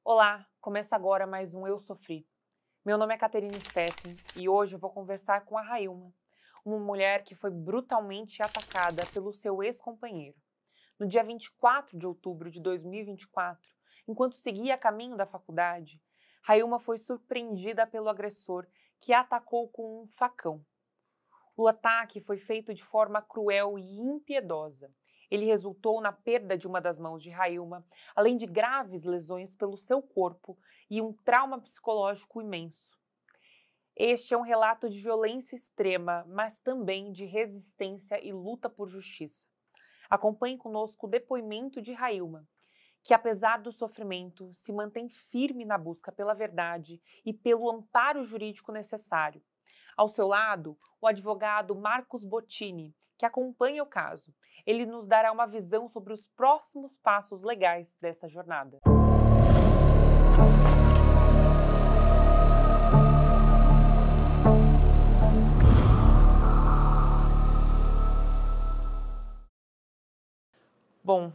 Olá, começa agora mais um Eu Sofri. Meu nome é Caterine Steffen e hoje eu vou conversar com a Railma, uma mulher que foi brutalmente atacada pelo seu ex-companheiro. No dia 24 de outubro de 2024, enquanto seguia a caminho da faculdade, Railma foi surpreendida pelo agressor que a atacou com um facão. O ataque foi feito de forma cruel e impiedosa. Ele resultou na perda de uma das mãos de Railma, além de graves lesões pelo seu corpo e um trauma psicológico imenso. Este é um relato de violência extrema, mas também de resistência e luta por justiça. Acompanhe conosco o depoimento de Railma, que apesar do sofrimento, se mantém firme na busca pela verdade e pelo amparo jurídico necessário. Ao seu lado, o advogado Marcos Bottini, que acompanha o caso. Ele nos dará uma visão sobre os próximos passos legais dessa jornada. Bom,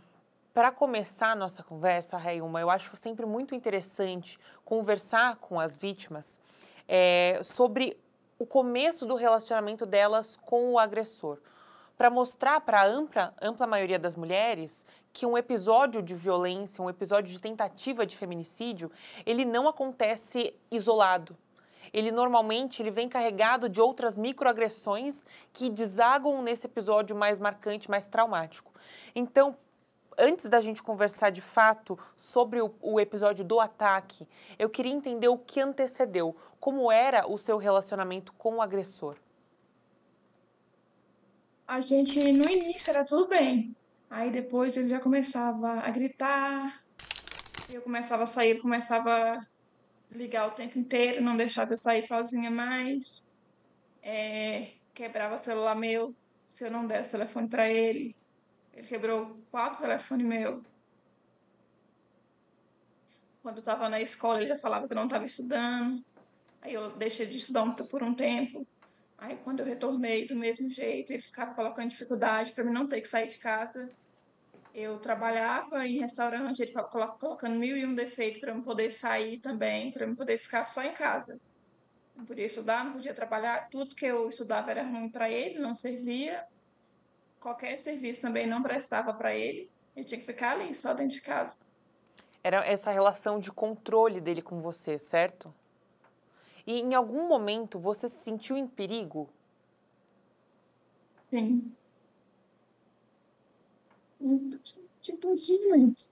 para começar a nossa conversa, Railma, eu acho sempre muito interessante conversar com as vítimas sobre o começo do relacionamento delas com o agressor, para mostrar para a ampla maioria das mulheres que um episódio de violência, um episódio de tentativa de feminicídio, ele não acontece isolado. Ele vem carregado de outras microagressões que desagam nesse episódio mais marcante, mais traumático. Então, antes da gente conversar de fato sobre o episódio do ataque, eu queria entender o que antecedeu, como era o seu relacionamento com o agressor. A gente, no início, era tudo bem. Aí depois ele já começava a gritar, eu começava a sair, ele começava a ligar o tempo inteiro, não deixava eu sair sozinha mais. Quebrava o celular meu, se eu não desse o telefone para ele. Ele quebrou 4 telefones meu. Quando eu estava na escola, ele já falava que eu não estava estudando. Aí eu deixei de estudar por um tempo. Aí quando eu retornei do mesmo jeito, ele ficava colocando dificuldade para mim não ter que sair de casa. Eu trabalhava em restaurante, ele ficava colocando mil e um defeitos para eu não poder sair também, para eu não poder ficar só em casa. Não podia estudar, não podia trabalhar, tudo que eu estudava era ruim para ele, não servia. Qualquer serviço também não prestava para ele. Eu tinha que ficar ali, só dentro de casa. Era essa relação de controle dele com você, certo? E em algum momento você se sentiu em perigo? Sim. Tipo, simplesmente.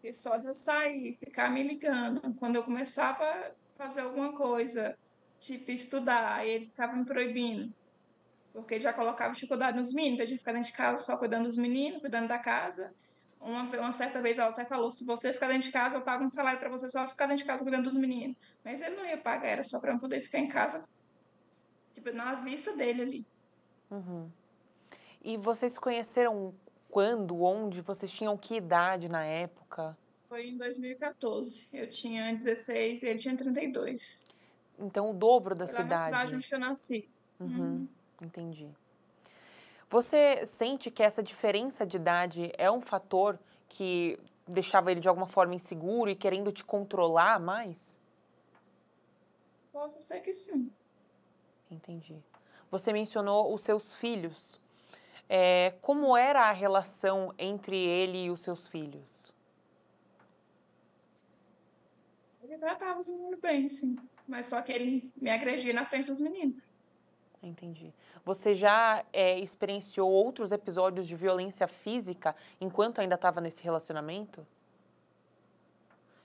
E só de eu sair, ficar me ligando. Quando eu começava a fazer alguma coisa, tipo estudar, aí ele ficava me proibindo. Porque já colocava dificuldade nos meninos, que a gente ficar dentro de casa só cuidando dos meninos, cuidando da casa. Uma certa vez ela até falou: se você ficar dentro de casa, eu pago um salário para você só ficar dentro de casa cuidando dos meninos. Mas ele não ia pagar, era só para eu poder ficar em casa, tipo, na vista dele ali. Uhum. E vocês se conheceram quando, onde? Vocês tinham que idade na época? Foi em 2014. Eu tinha 16 e ele tinha 32. Então, o dobro da Foi sua lá na cidade idade. onde que eu nasci. Uhum, Uhum. entendi. Você sente que essa diferença de idade é um fator que deixava ele de alguma forma inseguro e querendo te controlar mais? Posso ser que sim. Entendi. Você mencionou os seus filhos. Como era a relação entre ele e os seus filhos? Ele tratava os meninos bem, sim. Mas só que ele me agredia na frente dos meninos. Entendi. Você já experienciou outros episódios de violência física enquanto ainda estava nesse relacionamento?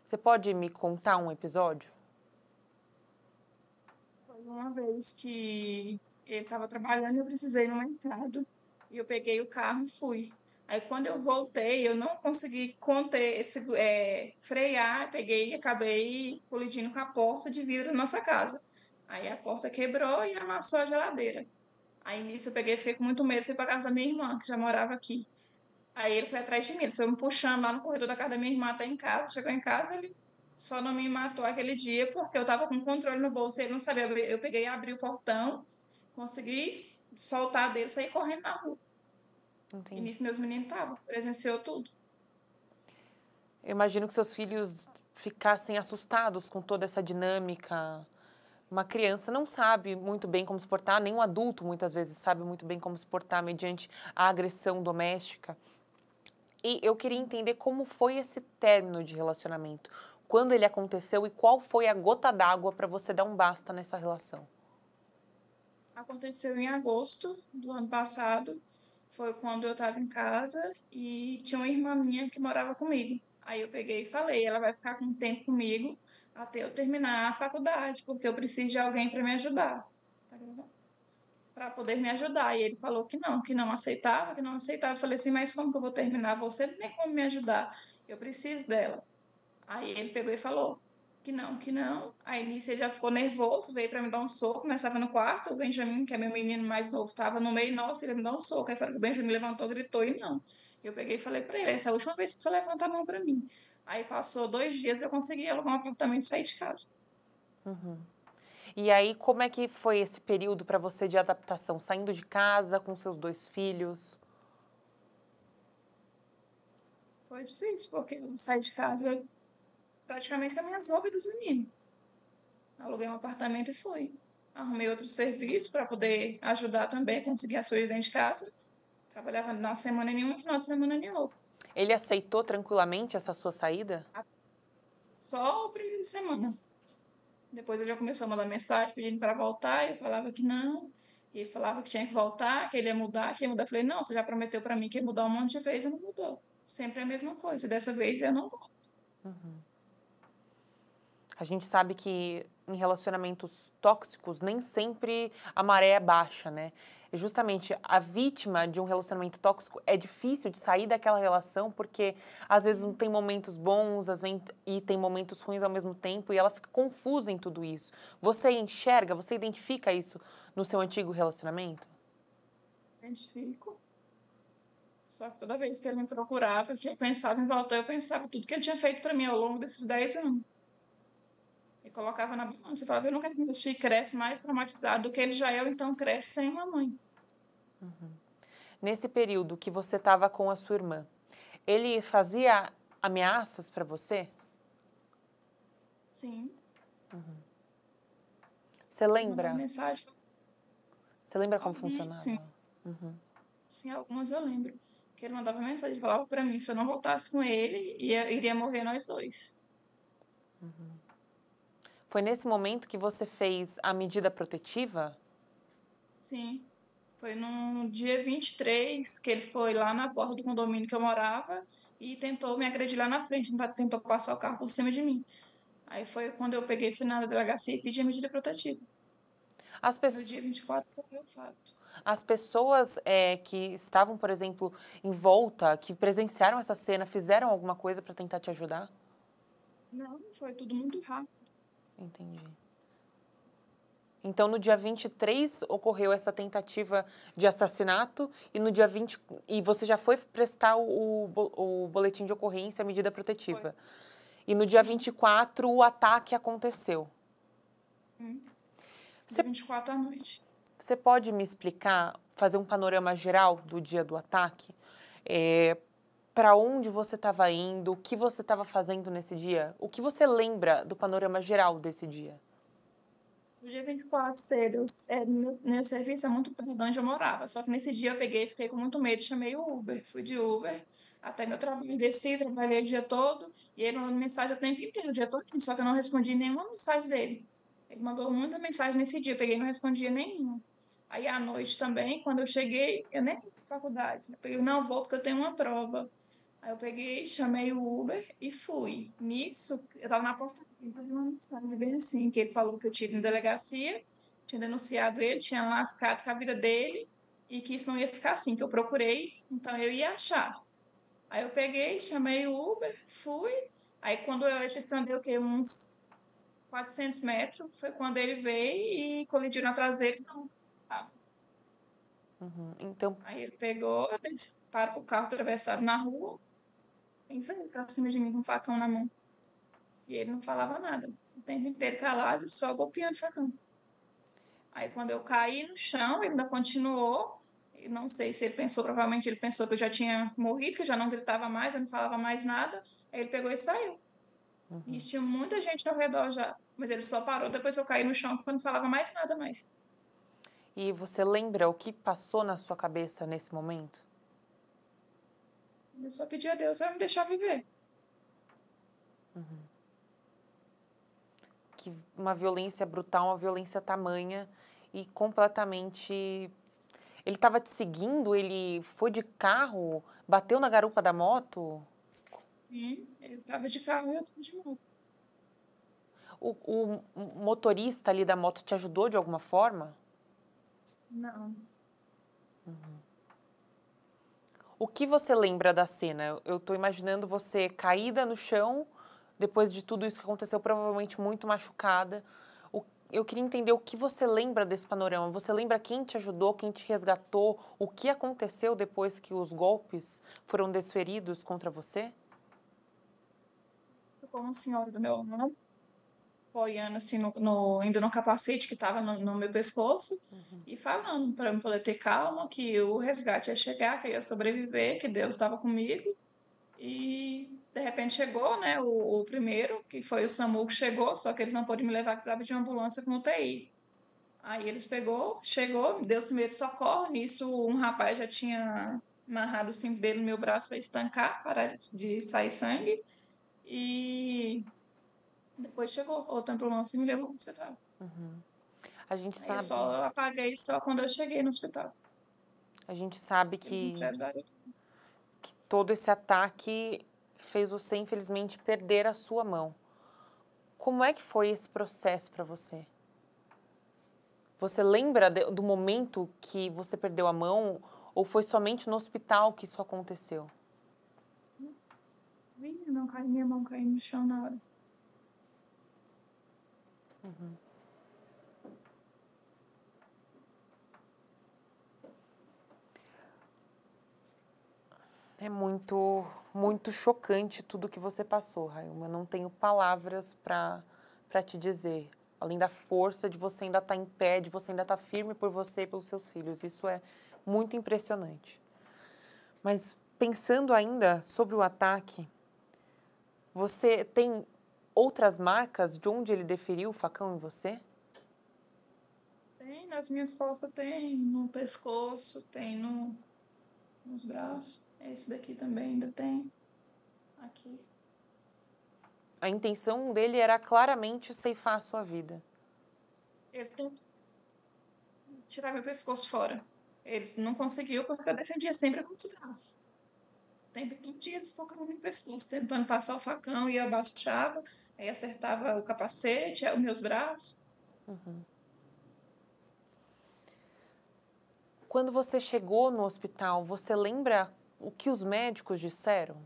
Você pode me contar um episódio? Foi uma vez que ele estava trabalhando e eu precisei ir no mercado. E eu peguei o carro e fui. Aí quando eu voltei, eu não consegui conter, frear, peguei e acabei colidindo com a porta de vidro da nossa casa. Aí a porta quebrou e amassou a geladeira. Aí nisso eu peguei, fiquei com muito medo, fui para casa da minha irmã, que já morava aqui. Aí ele foi atrás de mim, ele foi me puxando lá no corredor da casa da minha irmã até em casa. Chegou em casa, ele só não me matou aquele dia porque eu estava com controle no bolso e ele não sabia. Eu peguei e abri o portão, consegui soltar dele, sair correndo na rua. E Entendi. nisso meus meninos estavam, presenciou tudo. Eu imagino que seus filhos ficassem assustados com toda essa dinâmica. Uma criança não sabe muito bem como se portar, nem um adulto muitas vezes sabe muito bem como se portar mediante a agressão doméstica. E eu queria entender como foi esse término de relacionamento, quando ele aconteceu e qual foi a gota d'água para você dar um basta nessa relação. Aconteceu em agosto do ano passado. Foi quando eu estava em casa e tinha uma irmã minha que morava comigo. Aí eu peguei e falei, ela vai ficar com um tempo comigo até eu terminar a faculdade, porque eu preciso de alguém para me ajudar. Para poder me ajudar. E ele falou que não aceitava, que não aceitava. Eu falei assim, mas como que eu vou terminar? Você não tem como me ajudar. Eu preciso dela. Aí ele pegou e falou que não, que não. Aí nisso ele já ficou nervoso, veio para me dar um soco, nós estava no quarto, o Benjamin, que é meu menino mais novo, estava no meio, nossa, ele me dá um soco. Aí falou que o Benjamin levantou, gritou e não. Eu peguei e falei para ele, essa é a última vez que você levanta a mão para mim. Aí passou 2 dias, eu consegui alugar um apartamento e sair de casa. Uhum. E aí, como é que foi esse período para você de adaptação, saindo de casa com seus 2 filhos? Foi difícil, porque eu saí de casa praticamente com as minhas roupas e dos meninos. Aluguei um apartamento e fui. Arrumei outro serviço para poder ajudar também, conseguir as coisas dentro de casa. Trabalhava na semana nenhuma, final de semana nenhuma. Ele aceitou tranquilamente essa sua saída? Só o primeiro de semana. Depois ele já começou a mandar mensagem pedindo para voltar. Eu falava que não. E ele falava que tinha que voltar, que ele ia mudar, que ia mudar. Eu falei, não, você já prometeu para mim que ia mudar um monte de vezes e não mudou. Sempre a mesma coisa. Dessa vez eu não vou. Uhum. A gente sabe que em relacionamentos tóxicos nem sempre a maré é baixa, né? E justamente a vítima de um relacionamento tóxico é difícil de sair daquela relação porque às vezes não tem momentos bons e tem momentos ruins ao mesmo tempo e ela fica confusa em tudo isso. Você enxerga, você identifica isso no seu antigo relacionamento? Identifico. Só que toda vez que ele me procurava, que eu pensava em voltar, eu pensava tudo que ele tinha feito para mim ao longo desses 10 anos. E colocava na balança. Eu falava, eu não quero que meu filho cresça mais traumatizado do que ele já é, ou então cresce sem uma mãe. Nesse período que você estava com a sua irmã, ele fazia ameaças para você? Sim. Você Ele mandava lembra? mensagem. Você lembra como Algumas, sim. funcionava? Uhum. Sim, algumas eu lembro. Que ele mandava mensagem, falava para mim, se eu não voltasse com ele, iria morrer nós dois. Foi nesse momento que você fez a medida protetiva? Sim. Foi no dia 23 que ele foi lá na porta do condomínio que eu morava e tentou me agredir lá na frente, tentou passar o carro por cima de mim. Aí foi quando eu peguei, fui na delegacia e pedi a medida protetiva. As, No pes- dia 24 foi o fato. as pessoas que estavam, por exemplo, em volta, que presenciaram essa cena, fizeram alguma coisa para tentar te ajudar? Não, foi tudo muito rápido. Entendi. Então, no dia 23 ocorreu essa tentativa de assassinato e no dia 20 e você já foi prestar o boletim de ocorrência, a medida Foi. protetiva. E no dia 24 o ataque aconteceu. Dia Você, 24 à noite. você pode me explicar, fazer um panorama geral do dia do ataque? Para onde você estava indo? O que você estava fazendo nesse dia? O que você lembra do panorama geral desse dia? No dia 24, cedo, meu serviço é muito perto de onde eu morava. Só que nesse dia eu peguei e fiquei com muito medo, chamei o Uber. Fui de Uber até meu trabalho, desci, trabalhei o dia todo. E ele mandou mensagem o tempo inteiro, o dia todo, só que eu não respondi nenhuma mensagem dele. Ele mandou muita mensagem nesse dia, eu peguei e não respondia nenhuma. Aí à noite também, quando eu cheguei, eu nem fui pra faculdade. Eu peguei, não vou porque eu tenho uma prova. Aí eu peguei, chamei o Uber e fui. Nisso, eu tava na porta e vi uma mensagem bem assim, que ele falou que eu tinha ido na delegacia, tinha denunciado ele, tinha lascado com a vida dele e que isso não ia ficar assim, que eu procurei, então eu ia achar. Aí eu peguei, chamei o Uber, fui. Aí quando eu achei que andei o quê? Uns 400 metros, foi quando ele veio e colidiu na traseira e não. Então, Aí ele pegou, parou o carro atravessado na rua e veio pra cima de mim com um facão na mão. E ele não falava nada. O tempo inteiro calado, só golpeando o facão. Aí quando eu caí no chão, ele ainda continuou. Eu não sei se ele pensou, provavelmente ele pensou que eu já tinha morrido, que eu já não gritava mais, eu não falava mais nada. Aí ele pegou e saiu. E tinha muita gente ao redor já. Mas ele só parou depois que eu caí no chão, porque eu não falava mais nada mais. E você lembra o que passou na sua cabeça nesse momento? Eu só pedi a Deus pra me deixar viver. Que uma violência brutal, uma violência tamanha e completamente. Ele estava te seguindo? Ele foi de carro? Bateu na garupa da moto? E ele tava de carro e eu tava de moto. O motorista ali da moto te ajudou de alguma forma? Não. O que você lembra da cena? Eu tô imaginando você caída no chão, depois de tudo isso que aconteceu, provavelmente muito machucada. Eu queria entender o que você lembra desse panorama. Você lembra quem te ajudou, quem te resgatou, o que aconteceu depois que os golpes foram desferidos contra você? Ficou uma senhora do meu lado, apoiando assim, ainda no capacete que tava no meu pescoço, e falando para eu poder ter calma, que o resgate ia chegar, que eu ia sobreviver, que Deus estava comigo. E de repente chegou, né, o primeiro, que foi o SAMU que chegou, só que eles não podiam me levar, que precisava de uma ambulância com UTI. Aí eles chegou, me deu os primeiros socorros, nisso um rapaz já tinha amarrado o cinto dele no meu braço para estancar, parar de sair sangue, e depois chegou outra ambulância e me levou para o hospital. A gente Aí eu sabe, só apaguei só quando eu cheguei no hospital. a gente sabe Eles me disseram, que todo esse ataque fez você, infelizmente, perder a sua mão. Como é que foi esse processo para você? Você lembra do momento que você perdeu a mão ou foi somente no hospital que isso aconteceu? não cai minha mão caindo no chão na hora. É muito chocante tudo que você passou, Railma. Eu não tenho palavras para te dizer. Além da força de você ainda estar em pé, de você ainda estar firme por você e pelos seus filhos. Isso é muito impressionante. Mas pensando ainda sobre o ataque, você tem outras marcas de onde ele deferiu o facão em você? Tem nas minhas costas, tem no pescoço, tem nos braços. Esse daqui também ainda tem. Aqui. A intenção dele era claramente ceifar a sua vida. Ele tentou tirar meu pescoço fora. Ele não conseguiu porque eu defendia sempre com os braços. Sempre todo dia ele focava no meu pescoço, tentando passar o facão e eu abaixava, aí acertava o capacete, aí os meus braços. Quando você chegou no hospital, você lembra o que os médicos disseram?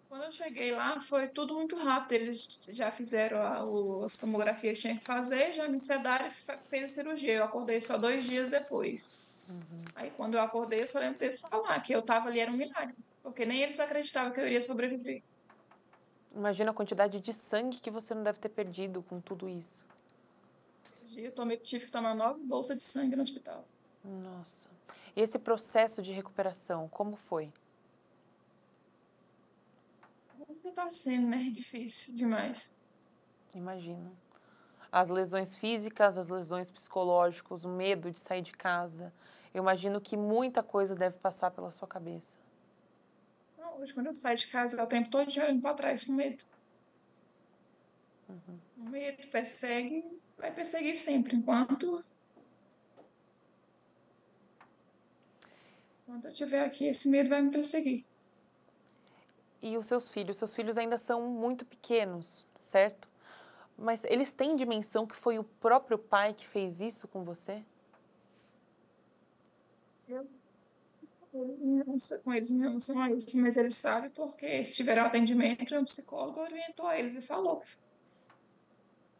Quando eu cheguei lá, foi tudo muito rápido. Eles já fizeram as tomografias que tinha que fazer, já me sedaram e fez a cirurgia. Eu acordei só 2 dias depois. Aí, quando eu acordei, eu só lembro deles falar que eu tava ali, era um milagre. Porque nem eles acreditavam que eu iria sobreviver. Imagina a quantidade de sangue que você não deve ter perdido com tudo isso. Esse dia tive que tomar 9 bolsas de sangue no hospital. Nossa. E esse processo de recuperação, como foi? Ainda tá sendo, né? Difícil demais. Imagino. As lesões físicas, as lesões psicológicas, o medo de sair de casa. Eu imagino que muita coisa deve passar pela sua cabeça. Não, hoje, quando eu saio de casa, é o tempo todo olhando para trás com medo. O medo persegue, vai perseguir sempre, enquanto eu estiver aqui, esse medo vai me perseguir. E os seus filhos ainda são muito pequenos, certo? Mas eles têm dimensão que foi o próprio pai que fez isso com você? Eu com eles em relação a isso, mas eles sabem porque se tiveram atendimento, um psicólogo orientou eles e falou.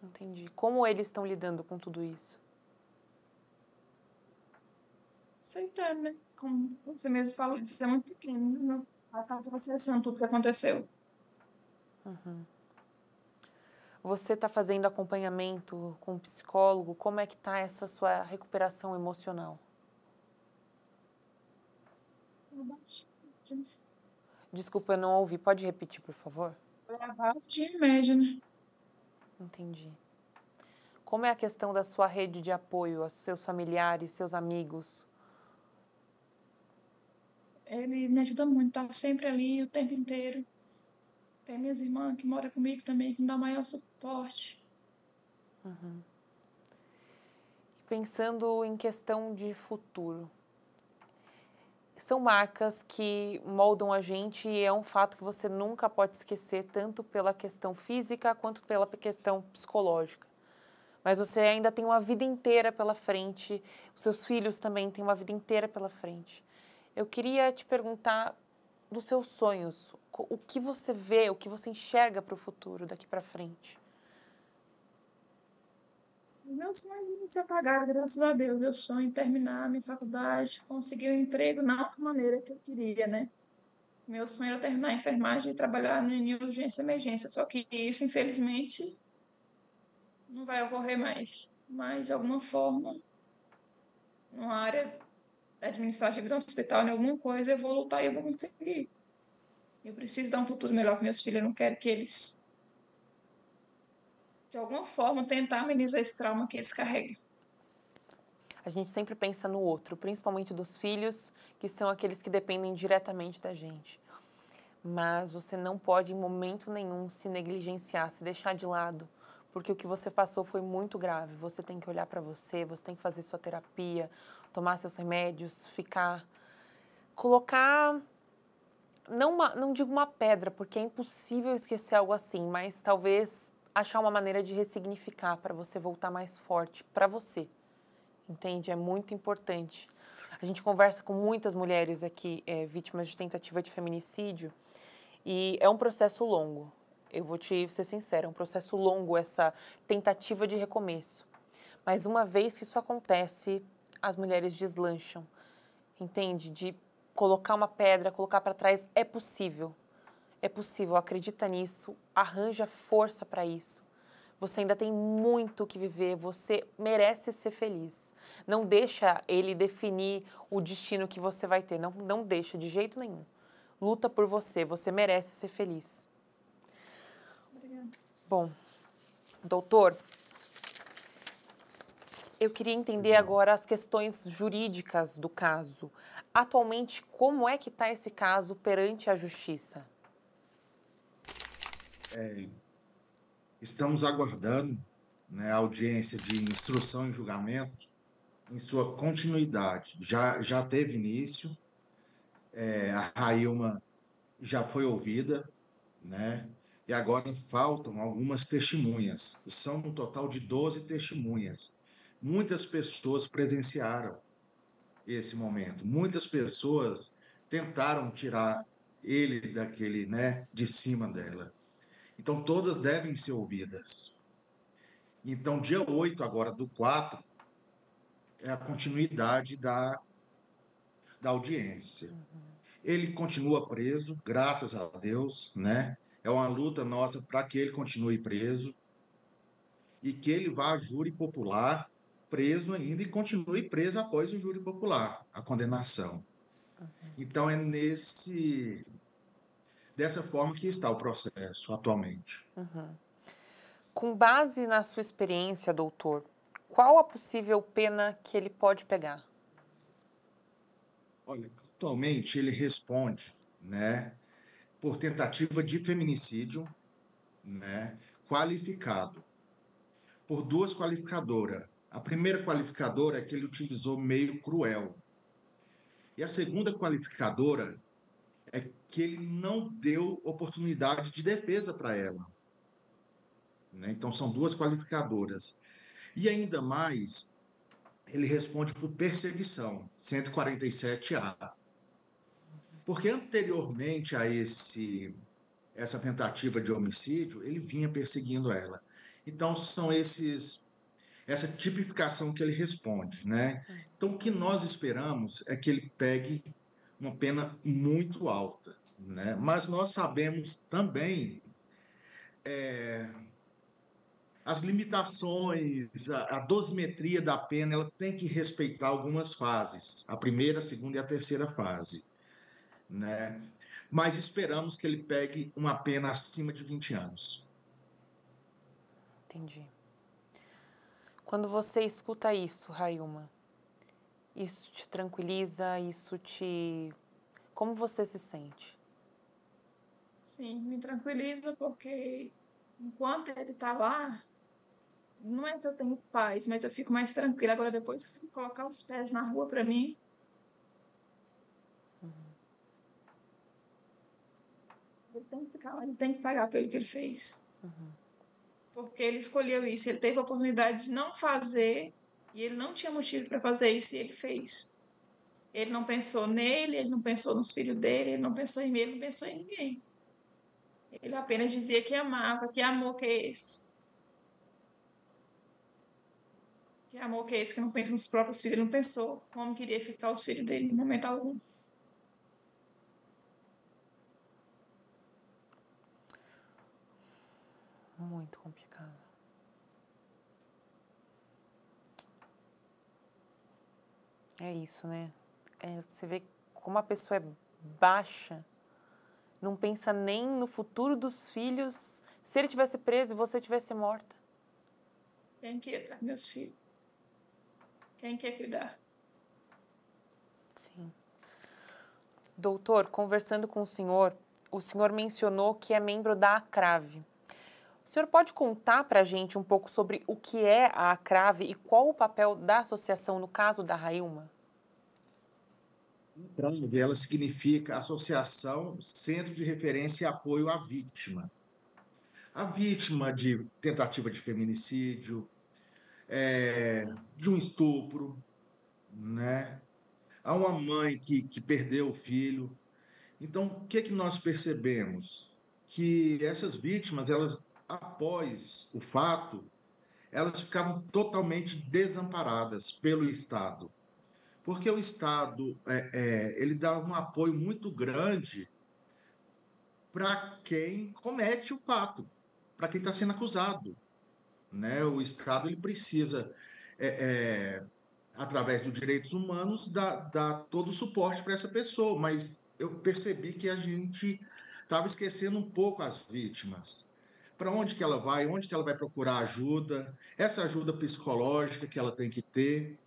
Entendi. Como eles estão lidando com tudo isso? Aceitando, né? Como você mesmo falou, isso é muito pequeno, não. Ela está processando tudo que aconteceu. Você está fazendo acompanhamento com um psicólogo? Como é que está essa sua recuperação emocional? Eu baixei. Desculpa, eu não ouvi. Pode repetir, por favor? É a base de remédio, né? Entendi. Como é a questão da sua rede de apoio, os seus familiares, seus amigos? Ele me ajuda muito, tá sempre ali o tempo inteiro. Tem minhas irmãs que moram comigo também, que me dão maior suporte. Pensando em questão de futuro, são marcas que moldam a gente e é um fato que você nunca pode esquecer, tanto pela questão física quanto pela questão psicológica. Mas você ainda tem uma vida inteira pela frente, os seus filhos também têm uma vida inteira pela frente. Eu queria te perguntar dos seus sonhos, o que você vê, o que você enxerga para o futuro daqui para frente? Meu sonho não se apagar, graças a Deus. Meu sonho é terminar a minha faculdade, conseguir um emprego na maneira que eu queria, né? Meu sonho era terminar a enfermagem e trabalhar em urgência e emergência. Só que isso, infelizmente, não vai ocorrer mais. Mas, de alguma forma, numa área administrativa do hospital, em alguma coisa, eu vou lutar e eu vou conseguir. Eu preciso dar um futuro melhor para meus filhos. Eu não quero que eles, de alguma forma, tentar amenizar esse trauma que eles carregam. A gente sempre pensa no outro, principalmente dos filhos, que são aqueles que dependem diretamente da gente. Mas você não pode, em momento nenhum, se negligenciar, se deixar de lado, porque o que você passou foi muito grave. Você tem que olhar para você, você tem que fazer sua terapia, tomar seus remédios, colocar, não digo uma pedra, porque é impossível esquecer algo assim, mas talvez achar uma maneira de ressignificar para você voltar mais forte para você. Entende? É muito importante. A gente conversa com muitas mulheres aqui, vítimas de tentativa de feminicídio, e é um processo longo. Eu vou te ser sincera, é um processo longo essa tentativa de recomeço. Mas uma vez que isso acontece, as mulheres deslancham, entende? De colocar uma pedra, colocar para trás, é possível. É possível, acredita nisso, arranja força para isso. Você ainda tem muito o que viver, você merece ser feliz. Não deixa ele definir o destino que você vai ter, não deixa de jeito nenhum. Luta por você, você merece ser feliz. Obrigada. Bom, doutor, eu queria entender Legal. agora as questões jurídicas do caso. Atualmente, como é que está esse caso perante a justiça? Estamos aguardando, né, a audiência de instrução e julgamento em sua continuidade. Já teve início, a Railma já foi ouvida, né? E agora faltam algumas testemunhas. São um total de 12 testemunhas. Muitas pessoas presenciaram esse momento. Muitas pessoas tentaram tirar ele daquele, né, de cima dela. Então, todas devem ser ouvidas. Então, dia 8 agora do 4 é a continuidade da audiência. Ele continua preso, graças a Deus, né? É uma luta nossa para que ele continue preso e que ele vá a júri popular, preso ainda e continue preso após o júri popular, a condenação. Então, é dessa forma que está o processo atualmente. Com base na sua experiência, doutor, qual a possível pena que ele pode pegar? Olha, atualmente ele responde, né, por tentativa de feminicídio, né, qualificado por duas qualificadoras. A primeira qualificadora é que ele utilizou meio cruel. E a segunda qualificadora é que ele não deu oportunidade de defesa para ela, né? Então são duas qualificadoras. E ainda mais, ele responde por perseguição, 147A. Porque anteriormente a essa tentativa de homicídio, ele vinha perseguindo ela. Então são essa tipificação que ele responde, né? Então o que nós esperamos é que ele pegue uma pena muito alta, né? Mas nós sabemos também as limitações, a dosimetria da pena, ela tem que respeitar algumas fases, a primeira, a segunda e a terceira fase, né? mas esperamos que ele pegue uma pena acima de 20 anos. Entendi. Quando você escuta isso, Railma, isso te tranquiliza, Como você se sente? Sim, me tranquiliza porque enquanto ele tá lá, não é que eu tenho paz, mas eu fico mais tranquila. Agora, depois de colocar os pés na rua para mim, ele tem que ficar lá, ele tem que pagar pelo que ele fez. Porque ele escolheu isso, ele teve a oportunidade de não fazer e ele não tinha motivo para fazer isso e ele fez. Ele não pensou nele, ele não pensou nos filhos dele, ele não pensou em mim, ele não pensou em ninguém. Ele apenas dizia que amava, que amor que é esse? Que amor que é esse que não pensa nos próprios filhos? Ele não pensou como queria ficar os filhos dele em momento algum. Muito complicado. É isso, né? Você vê como a pessoa é baixa, não pensa nem no futuro dos filhos. Se ele tivesse preso e você tivesse morta. Quem quer atrás meus filhos? Quem quer cuidar? Sim. Doutor, conversando com o senhor mencionou que é membro da ACRAV. O senhor pode contar para a gente um pouco sobre o que é a ACRAV e qual o papel da associação no caso da Railma? ACRAV, ela significa Associação Centro de Referência e Apoio à Vítima. A vítima de tentativa de feminicídio, de um estupro, né? Há uma mãe que perdeu o filho. Então, o que é que nós percebemos? Que essas vítimas, elas, após o fato, elas ficavam totalmente desamparadas pelo Estado. Porque o Estado, ele dá um apoio muito grande para quem comete o fato, para quem está sendo acusado, né? O Estado, ele precisa, através dos direitos humanos, dar todo o suporte para essa pessoa, mas eu percebi que a gente estava esquecendo um pouco as vítimas. Para onde que ela vai? Onde que ela vai procurar ajuda? Essa ajuda psicológica que ela tem que ter.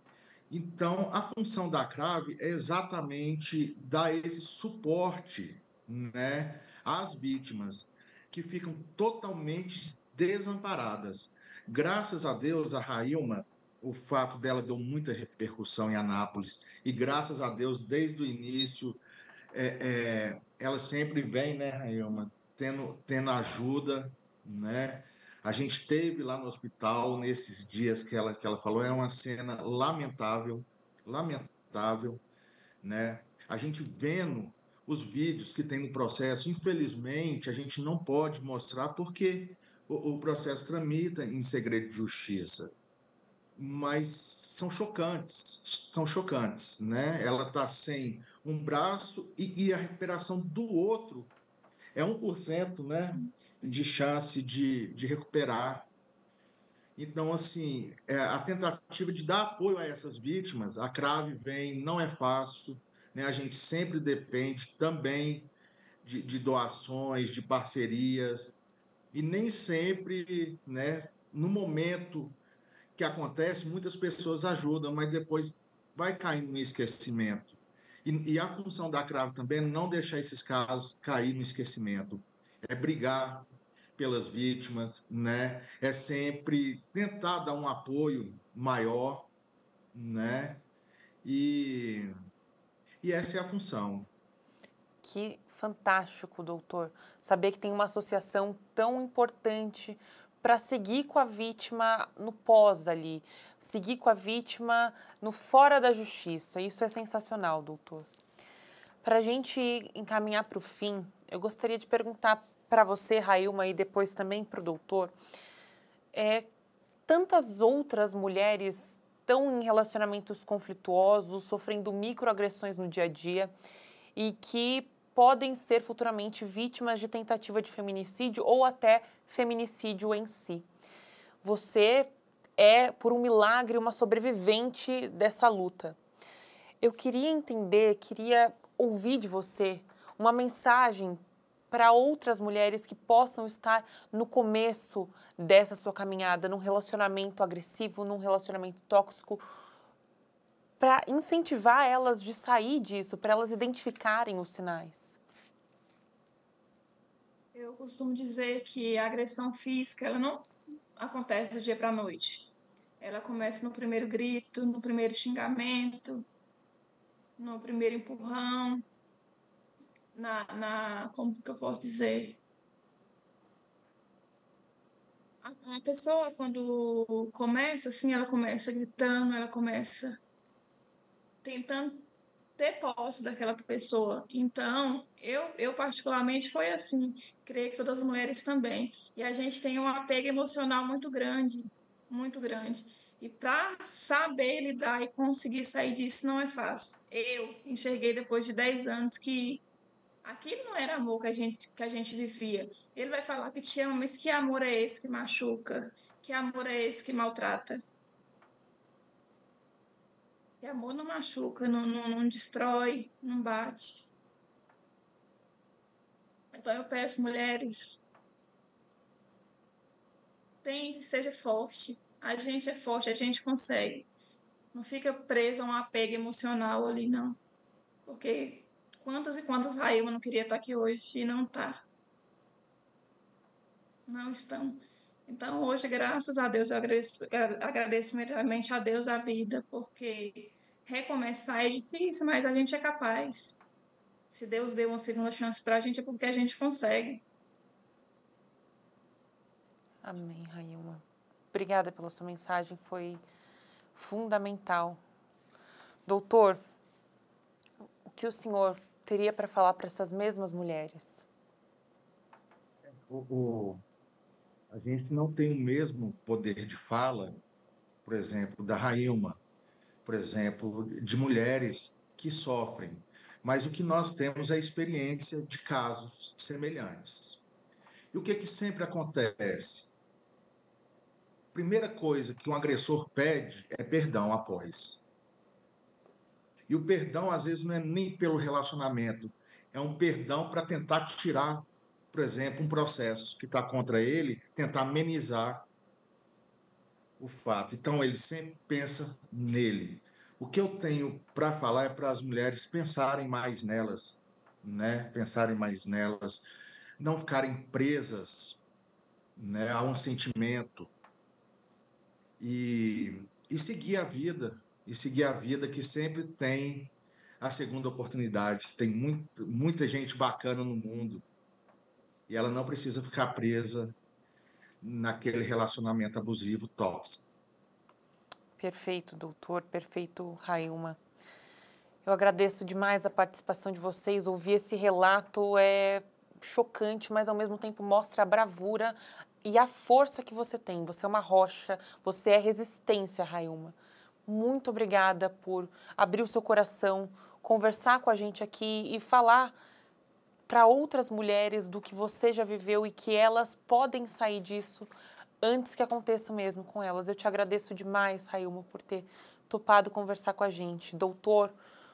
Então, a função da CRAV é exatamente dar esse suporte, né, às vítimas que ficam totalmente desamparadas. Graças a Deus, a Railma, o fato dela deu muita repercussão em Anápolis, e graças a Deus, desde o início, ela sempre vem, né, Railma, tendo ajuda, né? A gente teve lá no hospital nesses dias que ela falou, é uma cena lamentável, lamentável, né? A gente vendo os vídeos que tem no processo, infelizmente, a gente não pode mostrar porque o processo tramita em segredo de justiça, mas são chocantes, né? Ela está sem um braço e a recuperação do outro é 1%, né, de chance de recuperar. Então, assim, a tentativa de dar apoio a essas vítimas, a CRAV vem, não é fácil, né? A gente sempre depende também de doações, de parcerias, e nem sempre, né, no momento que acontece, muitas pessoas ajudam, mas depois vai caindo no esquecimento. E a função da CRAV também é não deixar esses casos cair no esquecimento, é brigar pelas vítimas, né? É sempre tentar dar um apoio maior, né? E, e essa é a função. Que fantástico, doutor, saber que tem uma associação tão importante para seguir com a vítima no pós ali, seguir com a vítima no fora da justiça. Isso é sensacional, doutor. Para a gente encaminhar para o fim, eu gostaria de perguntar para você, Railma, e depois também para o doutor, tantas outras mulheres estão em relacionamentos conflituosos, sofrendo microagressões no dia a dia e que podem ser futuramente vítimas de tentativa de feminicídio ou até feminicídio em si. Você é, por um milagre, uma sobrevivente dessa luta. Eu queria entender, queria ouvir de você uma mensagem para outras mulheres que possam estar no começo dessa sua caminhada, num relacionamento agressivo, num relacionamento tóxico, para incentivar elas de sair disso, para elas identificarem os sinais? Eu costumo dizer que a agressão física, ela não acontece do dia para a noite. Ela começa no primeiro grito, no primeiro xingamento, no primeiro empurrão, como que eu posso dizer? A pessoa, quando começa, assim, ela começa gritando, ela começa tentando ter posse daquela pessoa. Então, eu particularmente foi assim, creio que todas as mulheres também. E a gente tem um apego emocional muito grande, muito grande. E para saber lidar e conseguir sair disso não é fácil. Eu enxerguei depois de 10 anos que aquilo não era amor que a gente vivia. Ele vai falar que te ama, mas que amor é esse que machuca? Que amor é esse que maltrata? Que amor não machuca, não destrói, não bate. Então eu peço, mulheres, tente, seja forte. A gente é forte, a gente consegue. Não fica preso a um apego emocional ali, não. Porque quantas e quantas Raíma não queria estar aqui hoje e não está. Não estão. Então, hoje, graças a Deus, eu agradeço primeiramente a Deus a vida, porque recomeçar é difícil, mas a gente é capaz. Se Deus deu uma segunda chance para a gente, é porque a gente consegue. Amém, Railma. Obrigada pela sua mensagem, foi fundamental. Doutor, o que o senhor teria para falar para essas mesmas mulheres? A gente não tem o mesmo poder de fala, por exemplo, da Railma, por exemplo, de mulheres que sofrem, mas o que nós temos é a experiência de casos semelhantes. E o que sempre acontece? Primeira coisa que um agressor pede é perdão após. E o perdão, às vezes, não é nem pelo relacionamento, é um perdão para tentar tirar, por exemplo, um processo que está contra ele, tentar amenizar o fato. Então, ele sempre pensa nele. O que eu tenho para falar é para as mulheres pensarem mais nelas, né? Pensarem mais nelas, não ficarem presas, né, a um sentimento e seguir a vida, que sempre tem a segunda oportunidade. Tem muita gente bacana no mundo e ela não precisa ficar presa naquele relacionamento abusivo tóxico. Perfeito, doutor, perfeito, Railma. Eu agradeço demais a participação de vocês. Ouvir esse relato é chocante, mas ao mesmo tempo mostra a bravura e a força que você tem. Você é uma rocha, você é resistência, Railma. Muito obrigada por abrir o seu coração, conversar com a gente aqui e falar para outras mulheres do que você já viveu e que elas podem sair disso antes que aconteça mesmo com elas. Eu te agradeço demais, Railma, por ter topado conversar com a gente. Doutor,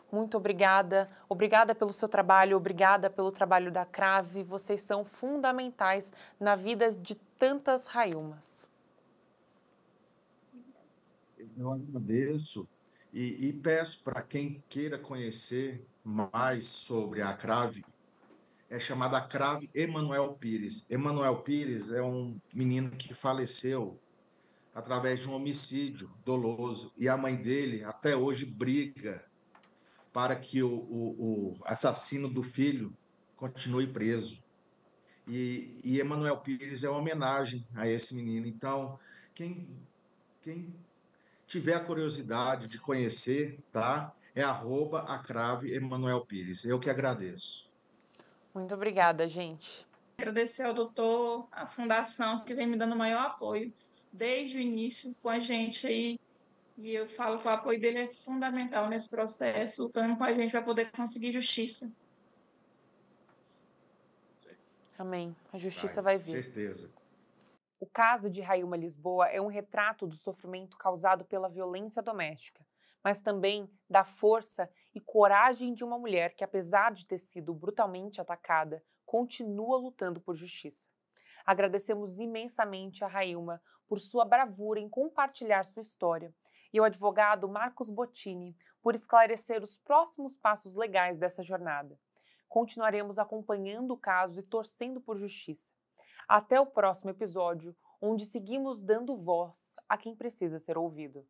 muito obrigada. Obrigada pelo seu trabalho, obrigada pelo trabalho da CRAVE. Vocês são fundamentais na vida de tantas Railmas. Eu agradeço e peço para quem queira conhecer mais sobre a CRAVE, é chamada CRAVE Emanuel Pires. Emanuel Pires é um menino que faleceu através de um homicídio doloso e a mãe dele até hoje briga para que o assassino do filho continue preso. E Emanuel Pires é uma homenagem a esse menino. Então, quem tiver a curiosidade de conhecer, tá? É @acrave Emanuel Pires. Eu que agradeço. Muito obrigada, gente. Agradecer ao doutor, à fundação, que vem me dando o maior apoio desde o início com a gente aí. E eu falo que o apoio dele é fundamental nesse processo, lutando com a gente para poder conseguir justiça. Amém. A justiça vai vir. Certeza. O caso de Railma Lisboa é um retrato do sofrimento causado pela violência doméstica, mas também da força e coragem de uma mulher que, apesar de ter sido brutalmente atacada, continua lutando por justiça. Agradecemos imensamente a Railma por sua bravura em compartilhar sua história e ao advogado Marcos Bottini por esclarecer os próximos passos legais dessa jornada. Continuaremos acompanhando o caso e torcendo por justiça. Até o próximo episódio, onde seguimos dando voz a quem precisa ser ouvido.